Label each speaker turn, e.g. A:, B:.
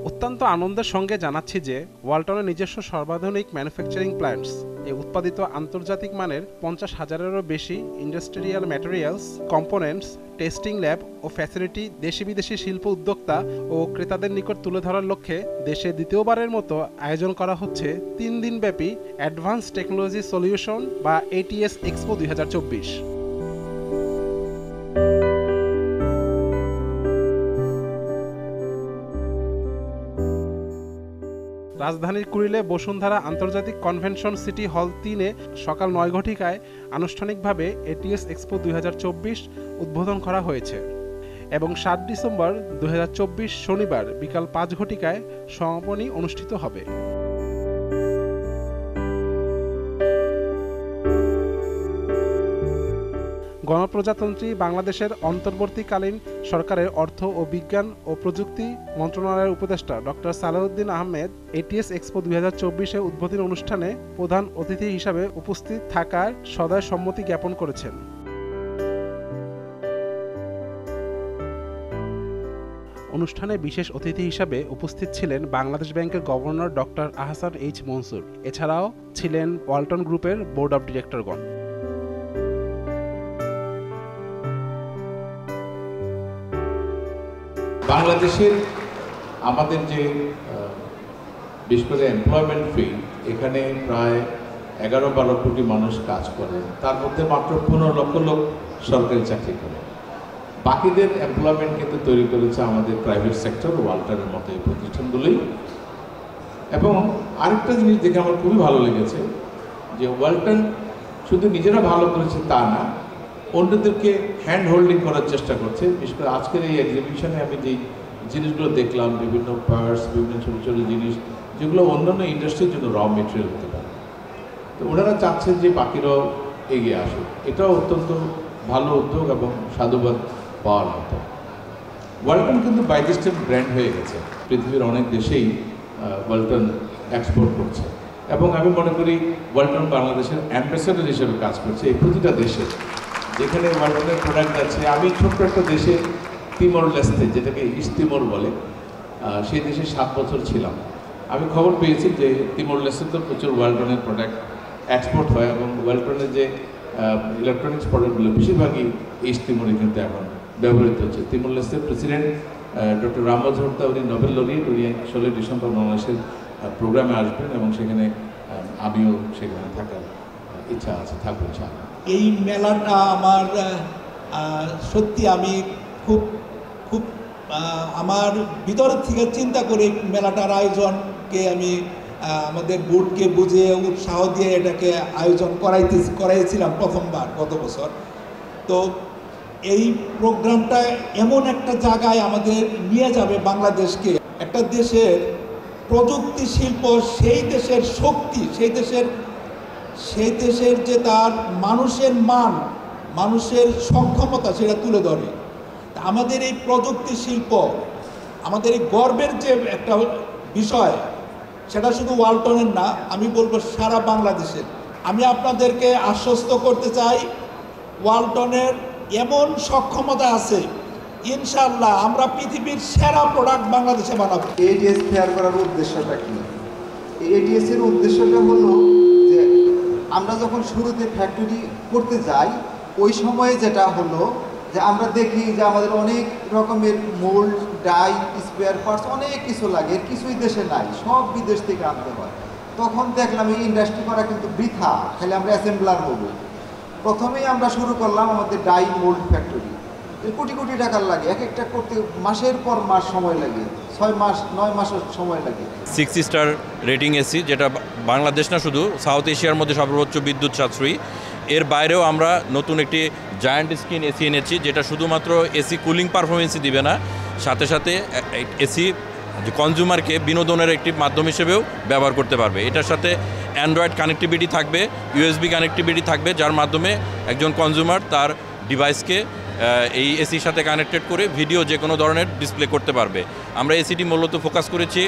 A: অত্যন্ত আনন্দের সঙ্গে জানাচ্ছি যে ওয়ালটনের নিজস্ব সর্বাধুনিক ম্যানুফ্যাকচারিং প্ল্যান্টস এ উৎপাদিত আন্তর্জাতিক মানের 50,000-এরও বেশি industrial materials, components, testing lab ও ফ্যাসিলিটি দেশি বিদেশি শিল্প উদ্যোক্তা ও ক্রেতাদের নিকট তুলে ধরার লক্ষ্যে দেশে দ্বিতীয়বারের মতো আয়োজন করা হচ্ছে 3 দিনব্যাপী অ্যাডভান্স টেকনোলজি সলিউশন বা ATS এক্সপো 2024। রাজধানীর কুড়িলে বসুন্ধরা আন্তর্জাতিক কনভেনশন সিটি হল 3-এ সকাল 9 ঘটিকায় আনুষ্ঠানিকভাবে ATS এক্সপো 2024 উদ্বোধন করা হয়েছে এবং 7 ডিসেম্বর 2024 শনিবার বিকাল 5 ঘটিকায় সমাপনী অনুষ্ঠিত হবে। গণপ্রজাতন্ত্রী বাংলাদেশের অন্তর্বর্তীকালীন সরকারের অর্থ ও বিজ্ঞান ও প্রযুক্তি মন্ত্রণালয়ের উপদেষ্টা doctor Salauddin Ahmed ATS expo 2024-এ উদ্বোধনী অনুষ্ঠানে প্রধান অতিথি হিসাবে উপস্থিত থাকার সদয় সম্মতি জ্ঞাপন করেছেন। অনুষ্ঠানে বিশেষ অতিথি হিসাবে উপস্থিত ছিলেন বাংলাদেশ ব্যাংকের governor doctor Ahsan H Mansur. এছাড়াও ছিলেন ওয়ালটন গ্রুপের বোর্ড অব ডিরেক্টরগণ।
B: বাংলাদেশের আমাদের যে বিশেষ করে এমপ্লয়মেন্ট ফিল্ড, এখানে প্রায় 11-12 কোটি মানুষ কাজ করে, তার মধ্যে মাত্র 15 লক্ষ লোক সরকারি চাকরি করে। বাকিদের এমপ্লয়মেন্ট কিন্তু তৈরি করেছে আমাদের প্রাইভেট সেক্টর, ওয়ালটনের মতো এই প্রতিষ্ঠানগুলোই। এবং আরেকটা জিনিস দেখে আমার খুবই ভালো লেগেছে যে ওয়ালটন শুধু নিজেরা ভালো করেছে তা না, অন্যদেরকে হ্যান্ড হোল্ডিং করার চেষ্টা করছে। বিশেষ করে আজকের এই এক্সিবিশনে আমি যেই জিনিসগুলো দেখলাম, বিভিন্ন পার্টস, বিভিন্ন ছোটো ছোটো জিনিস যেগুলো অন্যান্য ইন্ডাস্ট্রির জন্য র মেটেরিয়াল হতে পারে, তো ওনারা চাচ্ছেন যে বাকিরাও এগিয়ে আসুক। এটাও অত্যন্ত ভালো উদ্যোগ এবং সাধুবাদ পাওয়ার মতো। ওয়ালটন কিন্তু বাইজেস্টের ব্র্যান্ড হয়ে গেছে, পৃথিবীর অনেক দেশেই ওয়ালটন এক্সপোর্ট করছে এবং আমি মনে করি ওয়ালটন বাংলাদেশের অ্যাম্বাসেডর হিসেবে কাজ করছে এই প্রতিটা দেশে যেখানে ওয়ালটনের প্রোডাক্ট আছে। আমি ছোট্ট একটা দেশে তিমোর লেস্তে, যেটাকে ইস্ট তিমোর বলে, সেই দেশে 7 বছর ছিলাম। আমি খবর পেয়েছি যে তিমোর লেস্তে তো প্রচুর ওয়ালটনের প্রোডাক্ট এক্সপোর্ট হয় এবং ওয়ালটনের যে ইলেকট্রনিক্স প্রোডাক্টগুলো বেশিরভাগই ইস্ট তিমোরে কিন্তু এখন ব্যবহৃত হচ্ছে। তিমোর লেস্তের প্রেসিডেন্ট ডক্টর রামজ হর্তা, উনি নোবেল লরিয়েট, উনি 16 ডিসেম্বর বাংলাদেশের প্রোগ্রামে আসবেন এবং সেখানে আমিও সেখানে থাকার ইচ্ছা আছে, থাকবো ইচ্ছা।
C: এই মেলাটা আমার সত্যি আমি খুব খুব আমার ভিতর থেকে চিন্তা করে মেলাটার আয়োজনকে আমি আমাদের বোর্ডকে বুঝিয়ে উৎসাহ দিয়ে এটাকে আয়োজন করাইছিলাম প্রথমবার গত বছর। তো এই প্রোগ্রামটা এমন একটা জায়গায় আমাদের নিয়ে যাবে বাংলাদেশকে, একটা দেশের প্রযুক্তি শিল্প, সেই দেশের শক্তি, সেই দেশের যে তার মানুষের মান, মানুষের সক্ষমতা, সেটা তুলে ধরে। আমাদের এই প্রযুক্তি শিল্প, আমাদের এই গর্বের যে একটা বিষয়, সেটা শুধু ওয়ালটনের না, আমি বলবো সারা বাংলাদেশের। আমি আপনাদেরকে আশ্বস্ত করতে চাই, ওয়ালটনের এমন সক্ষমতা আছে, ইনশাআল্লাহ আমরা পৃথিবীর সেরা প্রোডাক্ট বাংলাদেশে বানাবো।
D: ATS ফেয়ার করার উদ্দেশ্যটা কি? ATS এর উদ্দেশ্যটা হলো যে আমরা যখন শুরুতে ফ্যাক্টরি করতে যাই, ওই সময়ে যেটা হলো যে আমরা দেখি যে আমাদের অনেক রকমের মোল্ড, ডাই, স্পেয়ার পার্টস অনেক কিছু লাগে, এর কিছুই দেশে নাই, সব বিদেশ থেকে আনতে হয়। তখন দেখলাম এই ইন্ডাস্ট্রি করা কিন্তু বৃথা, খালি আমরা অ্যাসেম্বলার হব। প্রথমেই আমরা শুরু করলাম আমাদের ডাই মোল্ড ফ্যাক্টরি। এর কোটি কোটি টাকার লাগে, এক একটা করতে মাসের পর মাস সময় লাগে, 6 মাস 9 মাসের সময় লাগে।
E: 6 স্টার রেটিং এসি, যেটা বাংলাদেশ না শুধু সাউথ এশিয়ার মধ্যে সর্বোচ্চ বিদ্যুৎ সাশ্রয়ী। এর বাইরেও আমরা নতুন একটি জায়ান্ট স্ক্রিন এসি এনেছি, যেটা শুধুমাত্র এসি কুলিং পারফরমেন্সই দিবে না, সাথে সাথে এসি কনজিউমারকে বিনোদনের একটি মাধ্যম হিসেবেও ব্যবহার করতে পারবে। এটার সাথে অ্যান্ড্রয়েড কানেক্টিভিটি থাকবে, USB কানেক্টিভিটি থাকবে, যার মাধ্যমে একজন কনজিউমার তার ডিভাইসকে এই এসির সাথে কানেক্টেড করে ভিডিও যে কোনো ধরনের ডিসপ্লে করতে পারবে। আমরা এসিটি মূলত ফোকাস করেছি